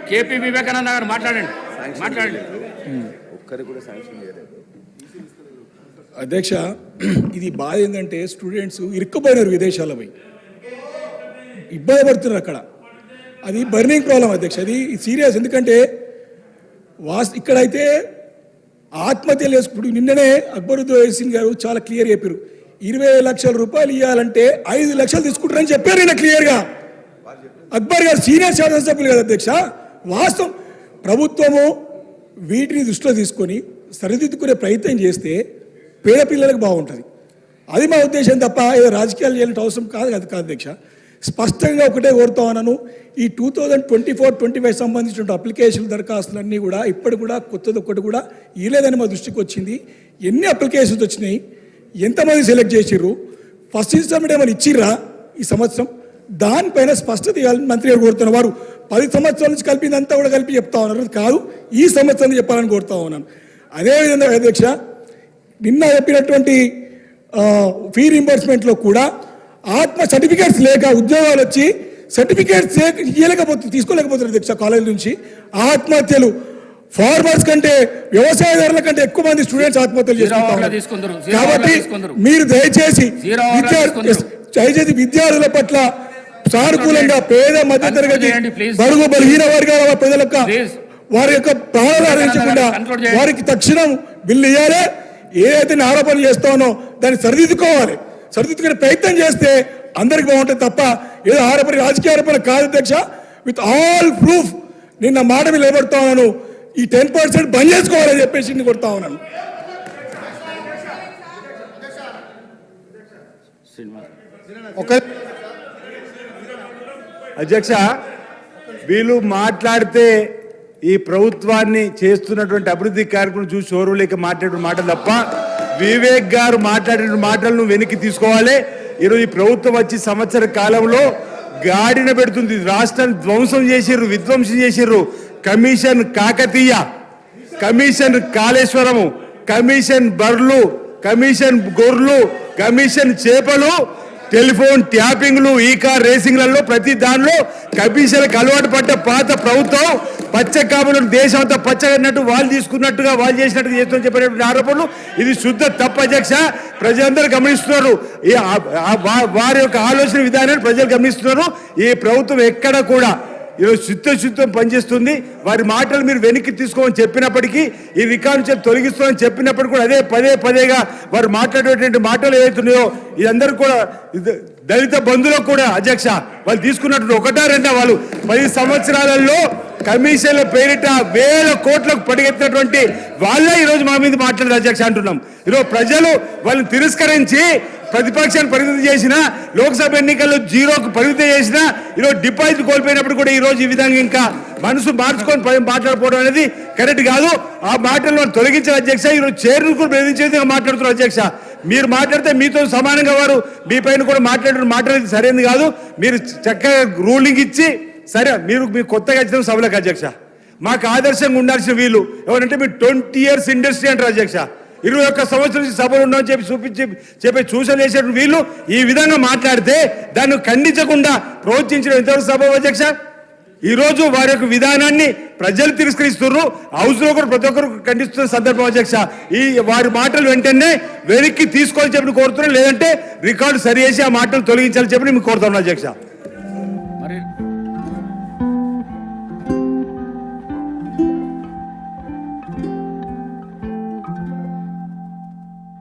KP Vivekananda గారు మాట్లాడండి. అధ్యక్ష, ఇది బాధ ఏంటంటే స్టూడెంట్స్ ఇరుక్కుపోయినారు విదేశాల పోయి ఇబ్బంది పడుతున్నారు అక్కడ. అది బర్నింగ్ ప్రాబ్లం అధ్యక్ష, అది సీరియస్. ఎందుకంటే ఇక్కడైతే ఆత్మహత్యలు చేసుకుంటూ నిన్ననే అక్బరుద్దీన్ గారు చాలా క్లియర్ చెప్పారు. 20 లక్షల రూపాయలు ఇవ్వాలంటే 5 లక్షలు తీసుకుంటారని చెప్పారు నిన్న క్లియర్గా. అక్బర్ గారు సీనియర్ శాసనసభ్యులు కదా అధ్యక్ష. వాస్తవం ప్రభుత్వము వీటిని దృష్టిలో తీసుకొని సరిదిద్దుకునే ప్రయత్నం చేస్తే పేద పిల్లలకు బాగుంటుంది. అది మా ఉద్దేశం తప్ప ఏదో రాజకీయాలు చేయాలంటే అవసరం కాదు అధ్యక్ష. స్పష్టంగా ఒకటే కోరుతా ఉన్నాను, ఈ 2024-25 సంబంధించిన అప్లికేషన్ దరఖాస్తులన్నీ కూడా ఇప్పటి కూడా కొత్తది ఒక్కటి కూడా ఇవ్వలేదని మా దృష్టికి వచ్చింది. ఎన్ని అప్లికేషన్స్ వచ్చినాయి, ఎంతమంది సెలెక్ట్ చేసిర్రు, ఫస్ట్ ఇన్స్టాల్మెంట్ ఏమైనా ఇచ్చిర్రా ఈ సంవత్సరం, దానిపైన స్పష్టత ఇవ్వాలని మంత్రి గారు కోరుతున్నారు. వారు 10 సంవత్సరాల నుంచి కలిపిందంతా కూడా కలిపి చెప్తా ఉన్నారు, కాదు ఈ సంవత్సరం చెప్పాలని కోరుతా ఉన్నాను. అదేవిధంగా అధ్యక్ష, నిన్న చెప్పినటువంటి ఫీ రింబర్స్మెంట్లో కూడా ఆత్మ సర్టిఫికేట్స్ లేక ఉద్యోగాలు వచ్చి సర్టిఫికేట్స్ తీసుకోలేకపోతున్నారు అధ్యక్ష. కాలేజ్ నుంచి ఆత్మహత్యలు ఫార్మర్స్ కంటే వ్యవసాయదారుల కంటే ఎక్కువ మంది స్టూడెంట్స్ ఆత్మహత్యలు చేసుకుంటారు. కాబట్టి మీరు దయచేసి విద్యార్థుల పట్ల సానుకూలంగా పేద మధ్యతరగతి బడుగు బలహీన వర్గాల ప్రజలకు వారి యొక్క ప్రాణాలు హరించకుండా వారికి తక్షణం బిల్లు ఇవ్వాలి. ఏదైతే ఆరోపణ చేస్తానో దాన్ని సరిదిద్దుకోవాలి. సరిదిద్దుకునే ప్రయత్నం చేస్తే అందరికి బాగుంటుంది తప్ప ఏదో ఆరోపణ రాజకీయ ఆరోపణ కాదు అధ్యక్ష. విత్ ఆల్ ప్రూఫ్ నిన్న మాట మీద నిలబడతా ఉన్నాను, ఈ 10% బంద్ చేసుకోవాలని చెప్పేసి కొడతా ఉన్నాను. అధ్యక్ష, వీళ్ళు మాట్లాడితే ఈ ప్రభుత్వాన్ని చేస్తున్నటువంటి అభివృద్ధి కార్యక్రమం చూసి చోరులేక మాట్లాడిన మాటలు తప్ప వివేక్ గారు మాట్లాడిన మాటలను వెనక్కి తీసుకోవాలి. ఈరోజు ఈ ప్రభుత్వం వచ్చి సంవత్సర కాలంలో గాడిన పెడుతుంది. రాష్ట్రాన్ని ధ్వంసం చేసిర్రు, విధ్వంసం చేసిర్రు. Commission Kakatiya, commission Kaleshwaram, commission బర్లు, కమిషన్ గొర్రెలు, కమిషన్ చేపలు, టెలిఫోన్ ట్యాపింగ్లు, ఈ కార్ రేసింగ్లలో ప్రతి దానిలో కమిషన్లకు అలవాటు పడ్డ పాత ప్రభుత్వం పచ్చ కాపులను దేశం అంతా పచ్చగన్నట్టు వాళ్ళు తీసుకున్నట్టుగా వాళ్ళు చేసినట్టుగా చేస్తూ చెప్పినటువంటి ఆరోపణలు ఇది శుద్ధ తప్పు అధ్యక్ష. ప్రజలందరూ గమనిస్తున్నారు, వారి యొక్క ఆలోచన విధానాన్ని ప్రజలు గమనిస్తున్నారు. ఈ ప్రభుత్వం ఎక్కడ కూడా ఈరోజు చిత్తశుద్ధం పనిచేస్తుంది. వారి మాటలు మీరు వెనక్కి తీసుకోమని చెప్పినప్పటికీ, ఈ రికార్డు నుంచి తొలగిస్తామని చెప్పినప్పటికీ కూడా అదే పదేగా వారు మాట్లాడేటువంటి మాటలు ఏవైతున్నాయో ఇదందరూ కూడా దళిత బంధువులకు కూడా అధ్యక్ష వాళ్ళు తీసుకున్నటువంటి 1-2 వాళ్ళు 10 సంవత్సరాలలో కమిషన్ల పేరిట వేల కోట్లకు పడిగెత్తినటువంటి వాళ్ళే ఈరోజు మా మీద మాట్లాడారు అధ్యక్ష అంటున్నాం. ఈరోజు ప్రజలు వాళ్ళని తిరస్కరించి ప్రతిపక్షాన్ని పరిమితం చేసిన, లోక్సభ ఎన్నికల్లో 0కు పరిమితం చేసిన, ఈరోజు డిపాజిట్ కోల్పోయినప్పుడు కూడా ఈరోజు ఈ విధంగా ఇంకా మనసు మార్చుకొని మాట్లాడుకోవడం అనేది కరెక్ట్ కాదు. ఆ మాటలను తొలగించిన అధ్యక్ష ఈరోజు చైర్ను కూడా బెదిరించే విధంగా మాట్లాడుతున్నారు అధ్యక్ష. మీరు మాట్లాడితే మీతో సమానంగా వారు మీ పైన కూడా మాట్లాడేది సరైనది కాదు. మీరు చక్కగా రూలింగ్ ఇచ్చి సరే మీరు కొత్తగా వచ్చిన సభలకు అధ్యక్ష మాకు ఆదర్శంగా ఉండాల్సిన వీళ్ళు ఎవరంటే మీరు 20 years ఇండస్ట్రీ అంటారు అధ్యక్ష. 21 సంవత్సరం నుంచి సభలు ఉన్నామని చెప్పి సూచన చేసేటువంటి వీళ్ళు ఈ విధంగా మాట్లాడితే దాన్ని ఖండించకుండా ప్రోత్సహించడం ఎంతవరకు సభ అధ్యక్ష? ఈరోజు వారి యొక్క విధానాన్ని ప్రజలు తిరస్కరిస్తున్నారు. హౌస్లో కూడా ప్రతి ఒక్కరు ఖండిస్తున్న సందర్భం అధ్యక్ష. ఈ వారి మాటలు వెంటనే వెనక్కి తీసుకొని చెప్పి కోరుతున్నారు, లేదంటే రికార్డు సరి చేసి ఆ మాటలు తొలగించాలని చెప్పి మేము కోరుతున్నాం అధ్యక్ష.